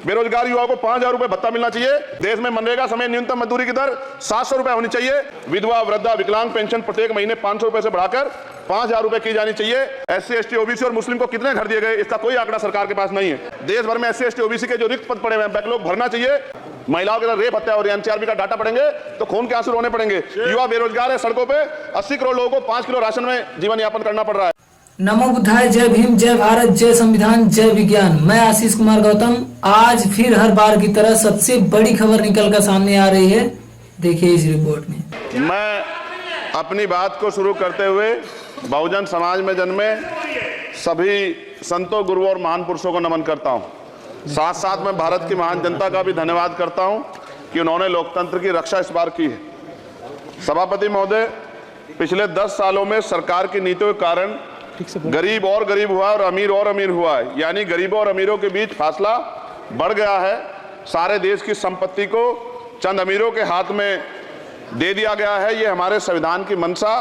बेरोजगार युवाओं को 5,000 रुपए भत्ता मिलना चाहिए। देश में मनरेगा समेत न्यूनतम मजदूरी की दर 700 रुपए होनी चाहिए। विधवा, वृद्धा, विकलांग पेंशन प्रत्येक महीने 500 रुपए से बढ़ाकर 5,000 रुपए की जानी चाहिए। SC, ST, OBC और मुस्लिम को कितने घर दिए गए, इसका कोई आंकड़ा सरकार के पास नहीं है। देश भर में SC, ST, OBC के जो रिक्त पद पड़े हुए हैं, बैकलॉग भरना चाहिए। महिलाओं के साथ रेप, हत्या और NCRB का डाटा पढ़ेंगे तो खून के आंसू रोने पड़ेंगे। युवा बेरोजगार है, सड़कों पे 80 करोड़ लोगों को 5 किलो राशन में जीवन यापन करना पड़ रहा है। नमो बुद्धाय, जय भीम, जय भारत, जय संविधान, जय विज्ञान। मैं आशीष कुमार गौतम। आज फिर हर बार की तरह सबसे बड़ी खबर निकल कर सामने आ रही है। देखिए इस रिपोर्ट में। मैं अपनी बात को शुरू करते हुए बहुजन समाज में जन्मे सभी संतों, गुरुओं और महान पुरुषों को नमन करता हूं। साथ साथ मैं भारत की महान जनता का भी धन्यवाद करता हूं कि उन्होंने लोकतंत्र की रक्षा इस बार की है। सभापति महोदय, पिछले 10 सालों में सरकार की नीतियों के कारण गरीब और गरीब हुआ और अमीर हुआ है, यानी गरीबों और अमीरों के बीच फासला बढ़ गया है। सारे देश की संपत्ति को चंद अमीरों के हाथ में दे दिया गया है। ये हमारे संविधान की मंशा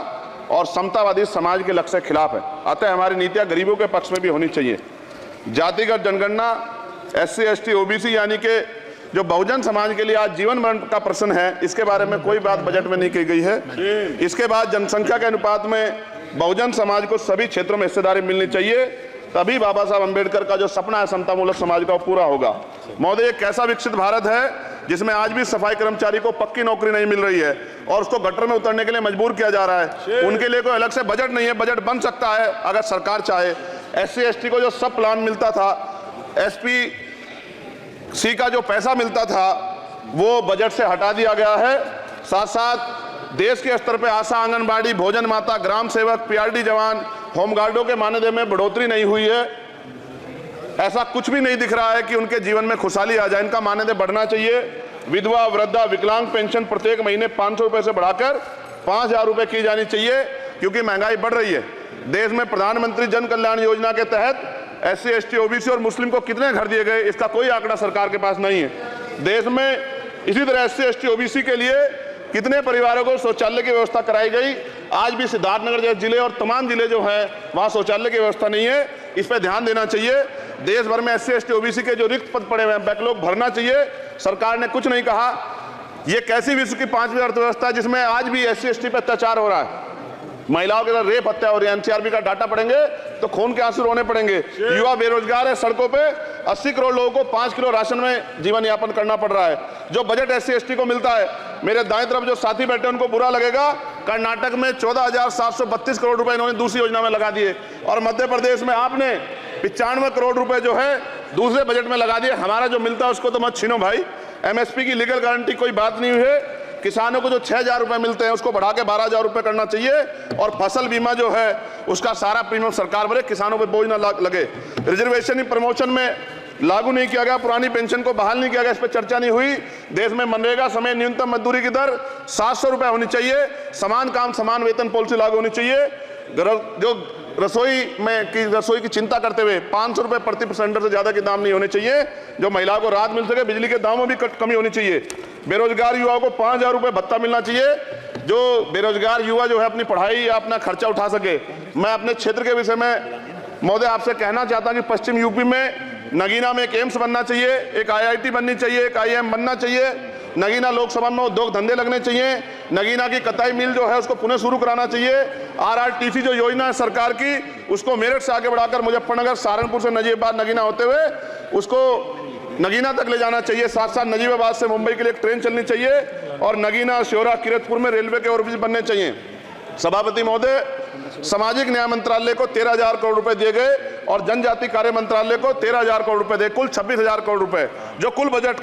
और समतावादी समाज के लक्ष्य के खिलाफ है। अतः हमारी नीतियां गरीबों के पक्ष में भी होनी चाहिए। जातिगत जनगणना, SC, ST, OBC यानी कि जो बहुजन समाज के लिए आज जीवन मरण का प्रश्न है, इसके बारे में कोई बात बजट में नहीं की गई है। इसके बाद जनसंख्या के अनुपात में बहुजन समाज को सभी क्षेत्रों में हिस्सेदारी मिलनी चाहिए, तभी बाबा साहब अंबेडकर का जो सपना है समतामूलक समाज का, वो पूरा होगा। महोदय, एक कैसा विकसित भारत है जिसमें आज भी सफाई कर्मचारी को पक्की नौकरी नहीं मिल रही है और उसको गटर में उतरने के लिए मजबूर किया जा रहा है। उनके लिए कोई अलग से बजट नहीं है। बजट बन सकता है अगर सरकार चाहे। SC, ST को जो सब प्लान मिलता था, SPC का जो पैसा मिलता था, वो बजट से हटा दिया गया है। साथ साथ देश के स्तर पे आशा, आंगनबाड़ी, भोजन माता, ग्राम सेवक, PRD जवान, होमगार्डों के मानदेय में बढ़ोतरी नहीं हुई है। ऐसा कुछ भी नहीं दिख रहा है कि उनके जीवन में खुशहाली आ जाए। इनका मानदेय बढ़ना चाहिए। विधवा, वृद्धा, विकलांग पेंशन प्रत्येक महीने 500 रुपए से बढ़ाकर 5,000 रुपए की जानी चाहिए, क्योंकि महंगाई बढ़ रही है। देश में प्रधानमंत्री जन कल्याण योजना के तहत SC, ST, OBC और मुस्लिम को कितने घर दिए गए, इसका कोई आंकड़ा सरकार के पास नहीं है। देश में इसी तरह SC, ST, OBC के लिए कितने परिवारों को शौचालय की व्यवस्था कराई गई। आज भी सिद्धार्थनगर जैसे जिले और तमाम जिले जो हैं, वहां शौचालय की व्यवस्था नहीं है। इस पर ध्यान देना चाहिए। देश भर में SC, ST, OBC के जो रिक्त पद पड़े हुए हैं, बैकलॉग भरना चाहिए। सरकार ने कुछ नहीं कहा। यह कैसी विश्व की 5वीं अर्थव्यवस्था है जिसमें आज भी SC, ST पर अत्याचार हो रहा है। महिलाओं के साथ रेप, हत्या और NCRB का डाटा पढ़ेंगे तो खून के आंसू रोने पड़ेंगे। युवा बेरोजगार है, सड़कों पे 80 करोड़ लोगों को 5 किलो राशन में जीवन यापन करना पड़ रहा है। जो बजट SC, ST को मिलता है, मेरे दाएं तरफ जो साथी बैठे उनको बुरा लगेगा। कर्नाटक में 14,732 करोड़ रुपए इन्होंने दूसरी योजना में लगा दिए और मध्य प्रदेश में आपने 95 करोड़ रुपए जो है दूसरे बजट में लगा दिए। हमारा जो मिलता है उसको तो मत छीनो भाई। MSP की लीगल गारंटी कोई बात नहीं हुई है। किसानों को जो 6,000 रुपए मिलते हैं उसको बढ़ा के 12,000 रुपए करना चाहिए और फसल बीमा जो है उसका सारा प्रीमियम सरकार भरे, किसानों पे बोझ ना लगे। रिजर्वेशन प्रमोशन में लागू नहीं किया गया, पुरानी पेंशन को बहाल नहीं किया गया, इस पर चर्चा नहीं हुई। देश में मनरेगा समेत न्यूनतम मजदूरी की दर 700 रुपए होनी चाहिए। समान काम समान वेतन पॉलिसी लागू होनी चाहिए। जो रसोई की चिंता करते हुए 500 रुपए प्रति सिलेंडर से ज्यादा के दाम नहीं होने चाहिए, जो महिलाओं को राहत मिल सके। बिजली के दामों में भी कमी होनी चाहिए। बेरोजगार युवाओं को 5,000 रुपए भत्ता मिलना चाहिए, जो बेरोजगार युवा जो है अपनी पढ़ाई या अपना खर्चा उठा सके। मैं अपने क्षेत्र के विषय में महोदय आपसे कहना चाहता हूं कि पश्चिम यूपी में नगीना में एक एम्स बनना चाहिए, एक IIT बननी चाहिए, एक IIM बनना चाहिए। नगीना लोकसभा में उद्योग धंधे लगने चाहिए। नगीना की कताई मिल जो है उसको पुनः शुरू कराना चाहिए। RRTC जो योजना है सरकार की, उसको मेरठ से आगे बढ़ाकर मुजफ्फरनगर, सहारनपुर से नजीबाबाद, नगीना होते हुए उसको नगीना तक ले जाना चाहिए। साथ साथ नजीबाबाद से मुंबई के लिए एक ट्रेन चलनी चाहिए और नगीना, शिवरा, किरतपुर में रेलवे के ओवरब्रिज बनने चाहिए। सभापति महोदय, सामाजिक न्याय मंत्रालय को 13,000 करोड़ रुपए दिए गए और जनजाति कार्य मंत्रालय को 13,000 करोड़ रुपए दिए, कुल 26,000 करोड़ रुपए। जो कुल बजट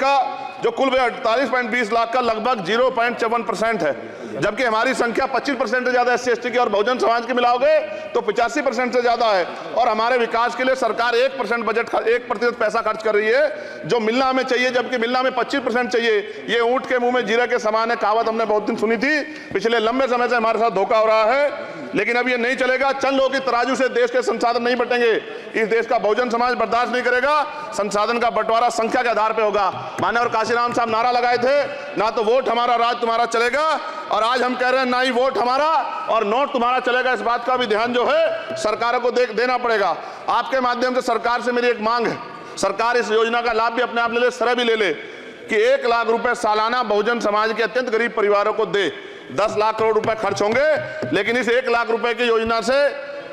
48.20 लाख का लगभग 0.54% है, जबकि हमारी संख्या 25% से ज्यादा SC, ST की और बहुजन समाज की मिलाओगे तो 85% से ज्यादा है। और हमारे विकास के लिए सरकार 1% बजट 1% पैसा खर्च कर रही है, जो मिलना हमें चाहिए, जबकि मिलना हमें 25% चाहिए। ये ऊंट के मुंह में जीरा के समान है, कहावत हमने बहुत दिन सुनी थी। पिछले लंबे समय से हमारे साथ धोखा हो रहा है, लेकिन अब ये नहीं चलेगा। चंद लोगों की तराजू से देश के संसाधन नहीं बटेंगे। इस देश का बहुजन समाज बर्दाश्त नहीं करेगा। संसाधन का बंटवारा संख्या के आधार पर होगा। माननीय काशीराम साहब नारा लगाए थे, ना तो वोट हमारा राज तुम्हारा चलेगा, और आज हम कह रहे हैं ना ही वोट हमारा और नोट तुम्हारा चलेगा। इस बात का भी ध्यान जो है सरकारों को देना पड़ेगा। आपके माध्यम से सरकार से मेरी एक मांग है, सरकार इस योजना का लाभ भी अपने आप ले ले, श्रेय भी ले ले कि 1 लाख रुपए सालाना बहुजन समाज के अत्यंत गरीब परिवारों को दे। 10 लाख करोड़ रुपए खर्च होंगे, लेकिन इस 1 लाख रुपए की योजना से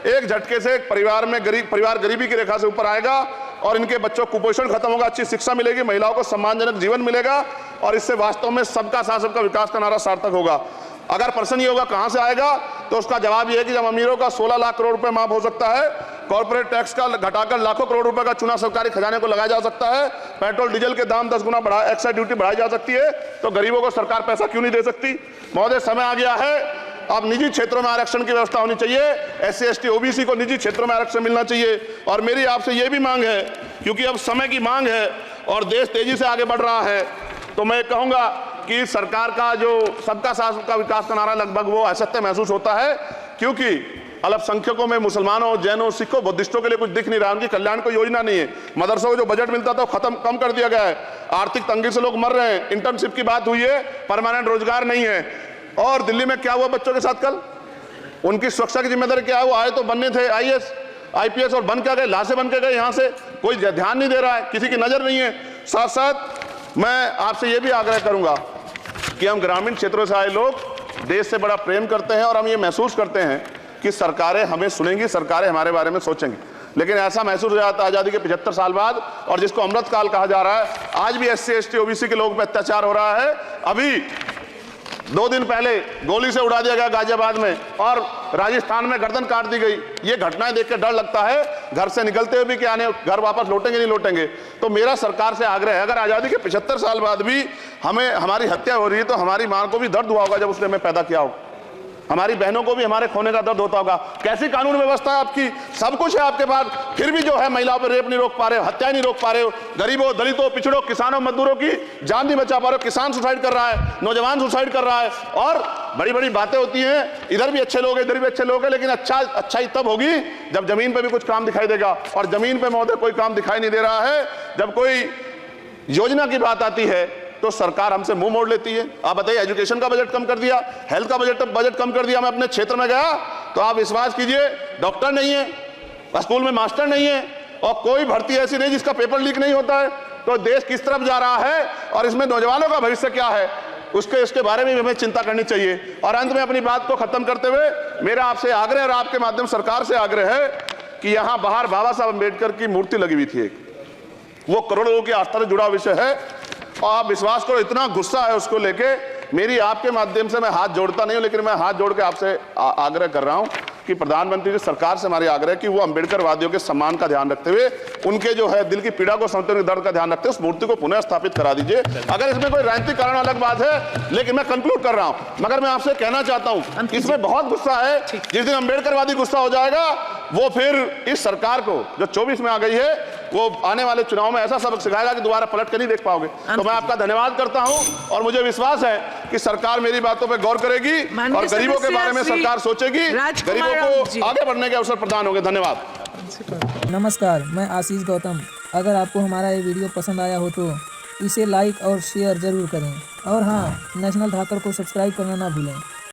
एक झटके से एक परिवार में परिवार गरीबी की रेखा से ऊपर आएगा और इनके बच्चों को कुपोषण खत्म होगा, अच्छी शिक्षा मिलेगी, महिलाओं को सम्मानजनक जीवन मिलेगा और इससे वास्तव में सबका साथ सबका विकास का नारा सार्थक होगा। अगर प्रश्न ये होगा कहां से आएगा, तो उसका जवाब ये है कि जब अमीरों का 16 लाख करोड़ रुपए माफ हो सकता है, कॉर्पोरेट टैक्स का घटाकर लाखों करोड़ रुपए का चूना सरकारी खजाने को लगाया जा सकता है, पेट्रोल डीजल के दाम 10 गुना बढ़ा, एक्साइज ड्यूटी बढ़ाई जा सकती है, तो गरीबों को सरकार पैसा क्यों नहीं दे सकती। महोदय, समय आ गया है, अब निजी क्षेत्रों में आरक्षण की व्यवस्था होनी चाहिए। SC ST OBC को निजी क्षेत्रों में आरक्षण मिलना चाहिए। और मेरी आपसे ये भी मांग है, क्योंकि अब समय की मांग है और देश तेजी से आगे बढ़ रहा है, तो मैं कहूंगा कि सरकार का जो सबका साथ सबका विकास का नारा लगभग वो असत्य महसूस होता है, क्योंकि अल्पसंख्यकों में मुसलमानों, जैनों, सिखों, बुद्धिस्टों के लिए कुछ दिख नहीं रहा, उनकी कल्याण कोई योजना नहीं है। मदरसों को जो बजट मिलता था वो कम कर दिया गया है। आर्थिक तंगी से लोग मर रहे हैं। इंटर्नशिप की बात हुई है, परमानेंट रोजगार नहीं है। और दिल्ली में क्या हुआ बच्चों के साथ कल, उनकी सुरक्षा की जिम्मेदारी क्या है? वो आए तो बनने थे IAS IPS और बन क्या गए, लाशें बन के गए। यहाँ से कोई ध्यान नहीं दे रहा है, किसी की नजर नहीं है। साथ साथ मैं आपसे ये भी आग्रह करूंगा कि हम ग्रामीण क्षेत्रों से आए लोग देश से बड़ा प्रेम करते हैं और हम ये महसूस करते हैं कि सरकारें हमें सुनेंगी, सरकारें हमारे बारे में सोचेंगी। लेकिन ऐसा महसूस हो जाता है आज़ादी के 75 साल बाद, और जिसको अमृतकाल कहा जा रहा है, आज भी SC ST OBC के लोगों पर अत्याचार हो रहा है। अभी 2 दिन पहले गोली से उड़ा दिया गया गाजियाबाद में और राजस्थान में गर्दन काट दी गई। ये घटनाएं देख के डर लगता है, घर से निकलते हुए भी कि आने घर वापस लौटेंगे नहीं लौटेंगे। तो मेरा सरकार से आग्रह है, अगर आज़ादी के 75 साल बाद भी हमें हमारी हत्या हो रही है, तो हमारी मां को भी दर्द हुआ होगा जब उसने हमें पैदा किया हो, हमारी बहनों को भी हमारे खोने का दर्द होता होगा। कैसी कानून व्यवस्था है आपकी, सब कुछ है आपके पास, फिर भी जो है महिलाओं पर रेप नहीं रोक पा रहे हो, हत्याएं नहीं रोक पा रहे हो, गरीबों, दलितों, पिछड़ों, किसानों, मजदूरों की जान नहीं बचा पा रहे हो। किसान सुसाइड कर रहा है, नौजवान सुसाइड कर रहा है, और बड़ी बड़ी बातें होती हैं, इधर भी अच्छे लोग हैं, इधर भी अच्छे लोग हैं, लेकिन अच्छाई तब होगी जब जमीन पर भी कुछ काम दिखाई देगा। और जमीन पर महोदय कोई काम दिखाई नहीं दे रहा है। जब कोई योजना की बात आती है तो सरकार हमसे मुंह मोड़ लेती है। आप बताइए, एजुकेशन का बजट कम कर दिया, हेल्थ का बजट कम कर दिया। मैं अपने क्षेत्र में गया तो आप विश्वास कीजिए, डॉक्टर नहीं है, स्कूल में मास्टर नहीं है, और कोई भर्ती ऐसी नहीं जिसका पेपर लीक नहीं होता है। तो देश किस तरफ जा रहा है और इसमें नौजवानों का भविष्य क्या है, उसके बारे में भी हमें चिंता करनी चाहिए। और अंत में अपनी बात को खत्म करते हुए मेरा आपसे आग्रह और आपके माध्यम सरकार से आग्रह है कि यहाँ बाहर बाबा साहब अम्बेडकर की मूर्ति लगी हुई थी, वो करोड़ों लोगों की आस्था से जुड़ा विषय है, और आप विश्वास करो इतना गुस्सा है उसको लेके। मेरी आपके माध्यम से मैं हाथ जोड़ता नहीं हूं, लेकिन मैं हाथ जोड़ के आपसे आग्रह कर रहा हूं कि प्रधानमंत्री जी, सरकार से हमारी आग्रह कि वो अम्बेडकर वादियों के सम्मान का ध्यान रखते हुए, उनके जो है दिल की पीड़ा को समझते हुए, दर्द का ध्यान रखते हुए उस मूर्ति को पुनः स्थापित करा दीजिए। अगर इसमें कोई राजनीतिक कारण अलग बात है, लेकिन मैं कंक्लूड कर रहा हूं, मगर मैं आपसे कहना चाहता हूं इसमें बहुत गुस्सा है। जिस दिन अम्बेडकरवादी गुस्सा हो जाएगा, वो फिर इस सरकार को जो 24 में आ गई है, वो आने वाले चुनाव में ऐसा सबक सिखाएगा कि दोबारा पलट कर नहीं देख पाओगे। तो मैं आपका धन्यवाद करता हूं और मुझे विश्वास है कि सरकार मेरी बातों पर गौर करेगी और गरीबों के बारे में सरकार सोचेगी, गरीबों को आगे बढ़ने के अवसर प्रदान होंगे। धन्यवाद। नमस्कार, मैं आशीष गौतम। अगर आपको हमारा ये वीडियो पसंद आया हो तो इसे लाइक और शेयर जरूर करें, और हाँ, नेशनल धाकर को सब्सक्राइब करना ना भूलें।